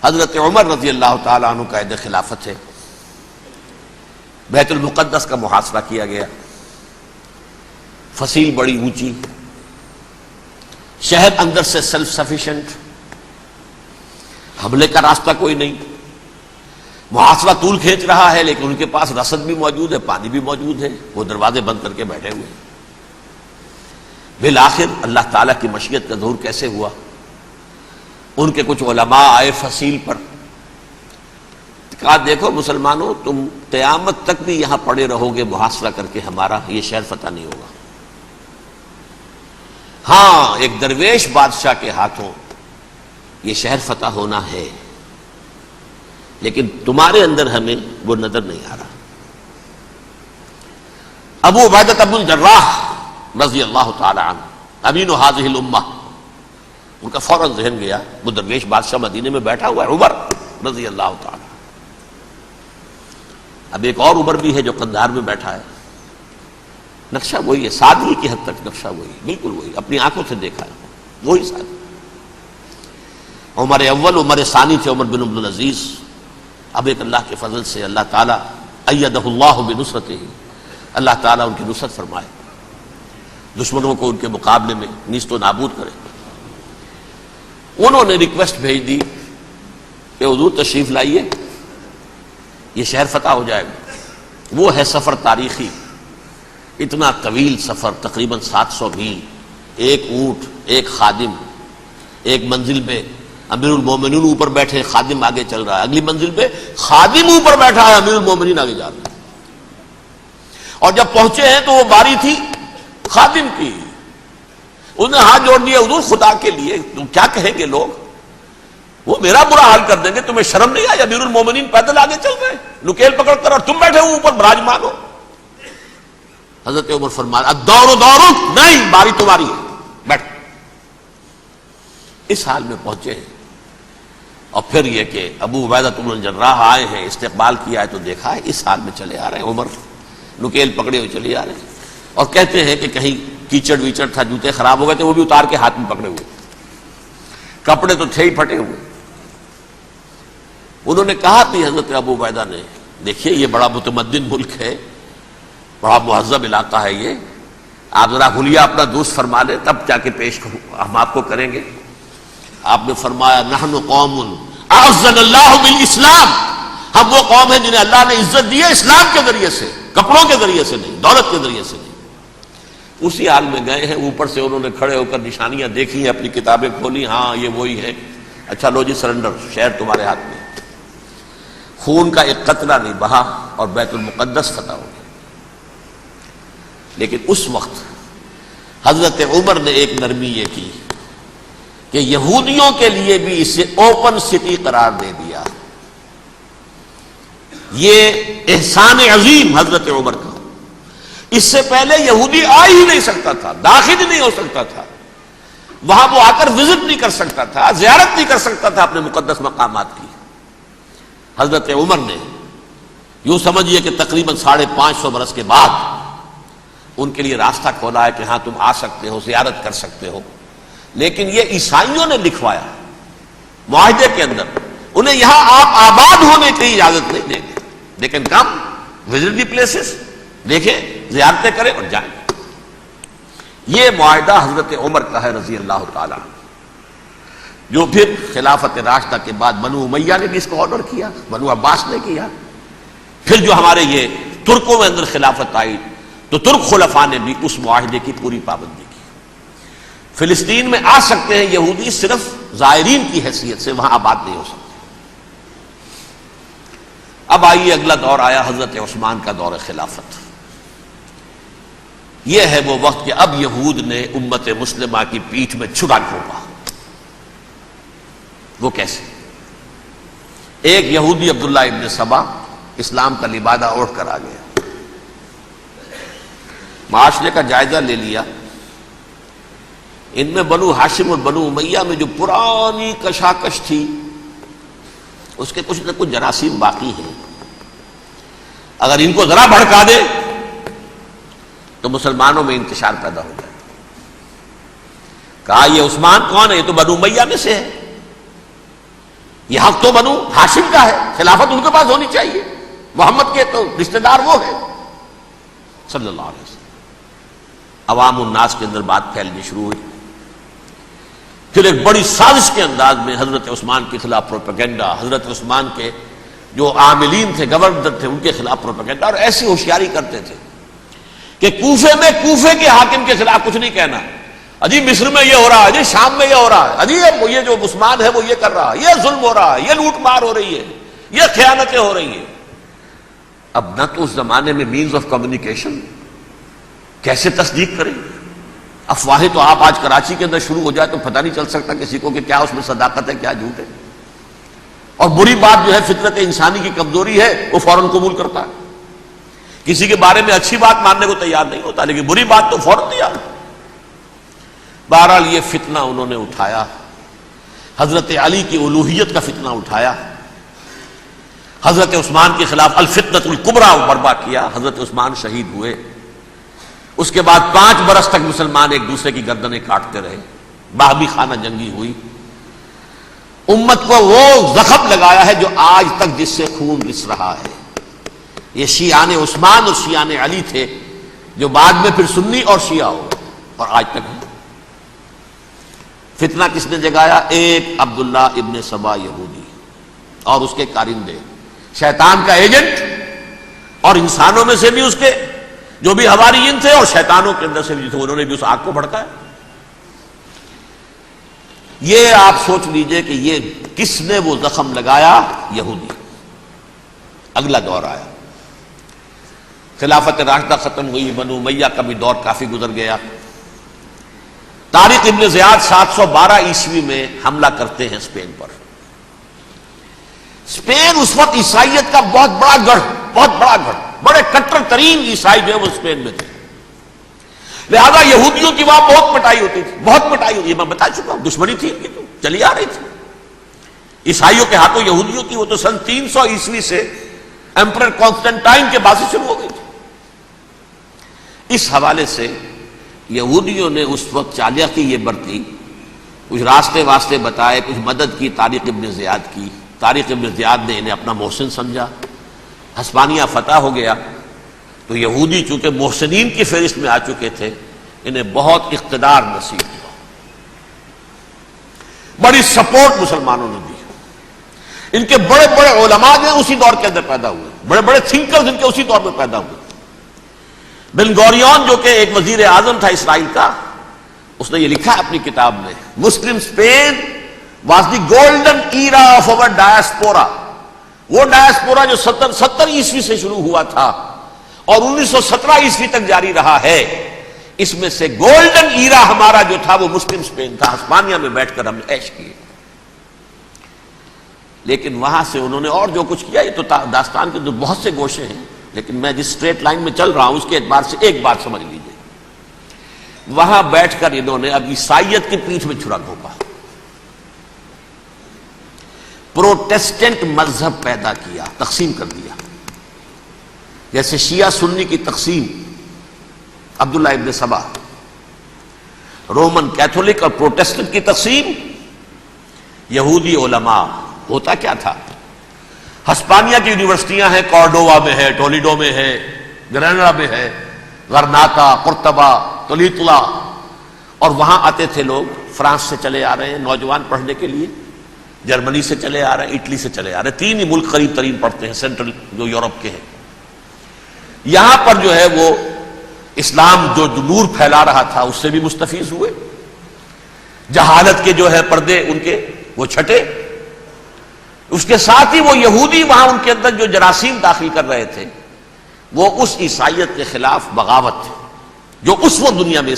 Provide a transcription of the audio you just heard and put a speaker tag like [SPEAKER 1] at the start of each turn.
[SPEAKER 1] حضرت عمر رضی اللہ تعالیٰ عنہ قائد خلافت ہے، بیت المقدس کا محاصرہ کیا گیا، فصیل بڑی اونچی، شہر اندر سے سیلف سفیشینٹ، حملے کا راستہ کوئی نہیں، محاصرہ طول کھینچ رہا ہے لیکن ان کے پاس رسد بھی موجود ہے، پانی بھی موجود ہے، وہ دروازے بند کر کے بیٹھے ہوئے۔ بالآخر اللہ تعالیٰ کی مشیت کا ظہور کیسے ہوا؟ ان کے کچھ علماء آئے فصیل پر، کہا دیکھو مسلمانوں، تم قیامت تک بھی یہاں پڑے رہو گے محاصرہ کر کے ہمارا، یہ شہر فتح نہیں ہوگا۔ ہاں ایک درویش بادشاہ کے ہاتھوں یہ شہر فتح ہونا ہے، لیکن تمہارے اندر ہمیں وہ نظر نہیں آ رہا۔ ابو عبیدہ بن الجراح رضی اللہ تعالی عنہ امین هذه الامہ، ان کا فوراً ذہن گیا وہ درویش بادشاہ مدینے میں بیٹھا ہوا ہے عمر رضی اللہ تعالی۔ اب ایک اور عمر بھی ہے جو قندھار میں بیٹھا ہے، نقشہ وہی ہے، سادگی کی حد تک نقشہ وہی، بالکل وہی، اپنی آنکھوں سے دیکھا ہے وہی سادگی۔ عمر اول عمر ثانی تھے عمر بن عبد العزیز۔ اب ایک اللہ کے فضل سے اللہ تعالیٰ ایدہ اللہ بنصرتہ، اللہ تعالیٰ ان کی نصرت فرمائے، دشمنوں کو ان کے مقابلے میں نیست و نابود کرے۔ انہوں نے ریکویسٹ بھیج دی کہ حضور تشریف لائیے، یہ شہر فتح ہو جائے گا۔ وہ ہے سفر تاریخی، اتنا طویل سفر، تقریباً 700 میل، ایک اونٹ، ایک خادم، ایک منزل پہ امیر المومنین اوپر بیٹھے، خادم آگے چل رہا ہے، اگلی منزل پہ خادم اوپر بیٹھا ہے، امیر المومنین آگے جا رہے ہیں۔ اور جب پہنچے ہیں تو وہ باری تھی خادم کی، انہوں نے ہاتھ جوڑ دیا، حضور خدا کے لیے تم کیا کہیں گے لوگ، وہ میرا برا حال کر دیں گے، تمہیں شرم نہیں آئی؟ امیر المومنین پیدل آگے چل رہے ہیں نکیل پکڑ کر، اور تم بیٹھے ہو اوپر براجمان ہو۔ حضرت عمر فرمایا الدور دورک، نہیں باری تمہاری ہے، بیٹھ۔ اس حال میں پہنچے ہیں، اور پھر یہ کہ ابو عبیدہ بن الجراح آئے ہیں، استقبال کیا ہے تو دیکھا ہے اس حال میں چلے آ رہے ہیں، عمر نکیل پکڑے ہوئے چلے آ رہے ہیں، اور کہتے ہیں کہ کہیں کیچڑ ویچڑ تھا، جوتے خراب ہو گئے تھے، وہ بھی اتار کے ہاتھ میں پکڑے ہوئے، کپڑے تو تھے ہی پھٹے ہوئے۔ انہوں نے کہا کہ حضرت ابو عبیدہ نے، دیکھیے یہ بڑا متمدن ملک ہے، بڑا مہذب علاقہ ہے یہ، آپ ذرا حلیہ اپنا درست فرما لیں تب جا کے پیش ہم آپ کو کریں گے۔ آپ نے فرمایا نحن قوم اعزنا اللہ بالاسلام، ہم وہ قوم ہیں جنہیں اللہ نے عزت دی ہے اسلام کے ذریعے سے، کپڑوں کے ذریعے سے نہیں، دولت کے ذریعے سے نہیں۔ اسی حال میں گئے ہیں، اوپر سے انہوں نے کھڑے ہو کر نشانیاں دیکھی ہیں، اپنی کتابیں کھولی، ہاں یہ وہی ہے، اچھا لو جی سرنڈر، شہر تمہارے ہاتھ میں۔ خون کا ایک قطرہ نہیں بہا اور بیت المقدس فتح ہو گیا۔ لیکن اس وقت حضرت عمر نے ایک نرمی یہ کی کہ یہودیوں کے لیے بھی اسے اوپن سٹی قرار دے دیا۔ یہ احسان عظیم حضرت عمر کا، اس سے پہلے یہودی آ ہی نہیں سکتا تھا، داخل ہی نہیں ہو سکتا تھا، وہاں وہ آ کر وزٹ نہیں کر سکتا تھا، زیارت نہیں کر سکتا تھا اپنے مقدس مقامات کی۔ حضرت عمر نے یوں سمجھیے کہ تقریباً 550 برس کے بعد ان کے لیے راستہ کھولا ہے کہ ہاں تم آ سکتے ہو، زیارت کر سکتے ہو۔ لیکن یہ عیسائیوں نے لکھوایا معاہدے کے اندر، انہیں یہاں آپ آباد ہونے کی اجازت نہیں دیں گے، لیکن کم وزٹ دی پلیسز، دیکھیں زیارتیں کریں اور جائیں۔ یہ معاہدہ حضرت عمر کا ہے رضی اللہ تعالیٰ، جو پھر خلافت راشدہ کے بعد بنو امیہ نے بھی اس کو آنر کیا، بنو عباس نے کیا، پھر جو ہمارے یہ ترکوں میں اندر خلافت آئی تو ترک خلفاء نے بھی اس معاہدے کی پوری پابندی کی۔ فلسطین میں آ سکتے ہیں یہودی، صرف زائرین کی حیثیت سے، وہاں آباد نہیں ہو سکتے۔ اب آئیے اگلا دور آیا حضرت عثمان کا دور خلافت۔ یہ ہے وہ وقت کہ اب یہود نے امت مسلمہ کی پیٹھ میں چھرا گھونپا۔ وہ کیسے؟ ایک یہودی عبداللہ ابن سبا اسلام کا لبادہ اوڑھ کر آ گیا، معاشرے کا جائزہ لے لیا، ان میں بنو ہاشم اور بنو امیہ میں جو پرانی کشاکش تھی اس کے کچھ نہ کچھ جراثیم باقی ہیں، اگر ان کو ذرا بھڑکا دے تو مسلمانوں میں انتشار پیدا ہو جائے۔ کہا یہ عثمان کون ہے؟ یہ تو بنو امیہ میں سے ہے، یہ حق تو بنو ہاشم کا ہے، خلافت ان کے پاس ہونی چاہیے، محمد کے تو رشتہ دار وہ ہے صلی اللہ علیہ وسلم۔ عوام الناس کے اندر بات پھیلنی شروع ہوئی۔ پھر ایک بڑی سازش کے انداز میں حضرت عثمان کے خلاف پروپیگنڈا، حضرت عثمان کے جو عاملین تھے، گورنر تھے، ان کے خلاف پروپیگنڈا، اور ایسی ہوشیاری کرتے تھے کہ کوفے میں کوفے کے حاکم کے خلاف کچھ نہیں کہنا، اجی مصر میں یہ ہو رہا ہے، اجی شام میں یہ ہو رہا ہے، اجی یہ جو عثمان ہے وہ یہ کر رہا ہے، یہ ظلم ہو رہا ہے، یہ لوٹ مار ہو رہی ہے، یہ خیانتیں ہو رہی ہیں۔ اب نہ تو اس زمانے میں مینز آف کمیونیکیشن، کیسے تصدیق کریں؟ افواہیں تو آپ آج کراچی کے اندر شروع ہو جائے تو پتہ نہیں چل سکتا کسی کو کہ کیا اس میں صداقت ہے کیا جھوٹ ہے، اور بری بات جو ہے فطرت انسانی کی کمزوری ہے وہ فوراً قبول کرتا ہے، کسی کے بارے میں اچھی بات ماننے کو تیار نہیں ہوتا لیکن بری بات تو فوراً تیار ہے۔ بہرحال یہ فتنہ انہوں نے اٹھایا، حضرت علی کی الوہیت کا فتنہ اٹھایا، حضرت عثمان کے خلاف الفتنۃ الکبریٰ برپا کیا، حضرت عثمان شہید ہوئے۔ اس کے بعد 5 برس تک مسلمان ایک دوسرے کی گردنیں کاٹتے رہے، باہمی خانہ جنگی ہوئی، امت کو وہ زخم لگایا ہے جو آج تک جس سے خون رس رہا ہے۔ یہ شیعان عثمان اور شیعان علی تھے جو بعد میں پھر سنی اور شیعہ ہو اور آج تک ہے۔ فتنہ کس نے جگایا؟ ایک عبداللہ ابن سبا یہودی اور اس کے کارندے، شیطان کا ایجنٹ، اور انسانوں میں سے بھی اس کے جو بھی حواریین تھے اور شیطانوں کے اندر سے بھی تھے، انہوں نے بھی اس آگ کو بھڑکایا۔ یہ آپ سوچ لیجئے کہ یہ کس نے وہ زخم لگایا؟ یہودی۔ اگلا دور آیا، خلافت راشدہ ختم ہوئی، بنو امیہ کا بھی دور کافی گزر گیا۔ طارق ابن زیاد 712 عیسوی میں حملہ کرتے ہیں اسپین پر۔ اسپین اس وقت عیسائیت کا بہت بڑا گڑھ، بڑے کٹر ترین عیسائی جو ہے وہ اسپین میں تھے، لہذا یہودیوں کی وہاں بہت پٹائی ہوتی تھی، بہت پٹائی ہوتی، یہ میں بتا چکا ہوں، دشمنی تھی ان کی تو چلی آ رہی تھی عیسائیوں کے ہاتھوں یہودیوں کی، وہ تو سن 300 عیسوی سے ایمپرر کانسٹنٹائن کے بعد سے شروع ہو گئی تھی۔ اس حوالے سے یہودیوں نے اس وقت چالاکی یہ برتی، کچھ راستے واسطے بتائے، کچھ مدد کی طارق ابن زیاد کی۔ طارق ابن زیاد نے انہیں اپنا محسن سمجھا، ہسپانیہ فتح ہو گیا تو یہودی چونکہ محسنین کی فہرست میں آ چکے تھے، انہیں بہت اقتدار نصیب ہوا، بڑی سپورٹ مسلمانوں نے دی۔ ان کے بڑے بڑے علماء جو اسی دور کے اندر پیدا ہوئے، بڑے بڑے تھنکرز ان کے اسی دور میں پیدا ہوئے۔ بن گوریون جو کہ ایک وزیر اعظم تھا اسرائیل کا، اس نے یہ لکھا اپنی کتاب میں، Muslim Spain was the golden era of our diaspora. وہ ڈائسپورا جو 70 عیسوی سے شروع ہوا تھا اور 1917 عیسوی تک جاری رہا ہے، اس میں سے گولڈن ایرا ہمارا جو تھا وہ مسلم اسپین تھا، ہسپانیہ میں بیٹھ کر ہم نے عیش کیے۔ لیکن وہاں سے انہوں نے اور جو کچھ کیا، یہ تو داستان کے بہت سے گوشے ہیں، لیکن میں جس اسٹریٹ لائن میں چل رہا ہوں اس کے اعتبار سے ایک بات سمجھ لیجیے، وہاں بیٹھ کر انہوں نے اب عیسائیت کی پیٹھ میں چھرا گھونپا، پروٹیسٹنٹ مذہب پیدا کیا، تقسیم کر دیا، جیسے شیعہ سنی کی تقسیم، عبداللہ ابن سبا، رومن کیتھولک اور پروٹیسٹنٹ کی تقسیم، یہودی علماء۔ ہوتا کیا تھا، ہسپانیہ کی یونیورسٹیاں ہیں، کارڈووا میں ہے، ٹولیڈو میں ہے، گریناڈا میں ہے، غرناطہ، قرطبہ، تولیتلا، اور وہاں آتے تھے لوگ، فرانس سے چلے آ رہے ہیں نوجوان پڑھنے کے لیے، جرمنی سے چلے آ رہے ہیں، اٹلی سے چلے آ رہے ہیں، 3 ہی ملک قریب ترین پڑھتے ہیں سینٹرل جو یورپ کے ہیں۔ یہاں پر جو ہے وہ اسلام جو نور پھیلا رہا تھا اس سے بھی مستفیض ہوئے، جہالت کے جو ہے پردے ان کے وہ چھٹے، اس کے ساتھ ہی وہ یہودی وہاں ان کے اندر جو جراثیم داخل کر رہے تھے وہ اس عیسائیت کے خلاف بغاوت تھی جو اس وقت دنیا میں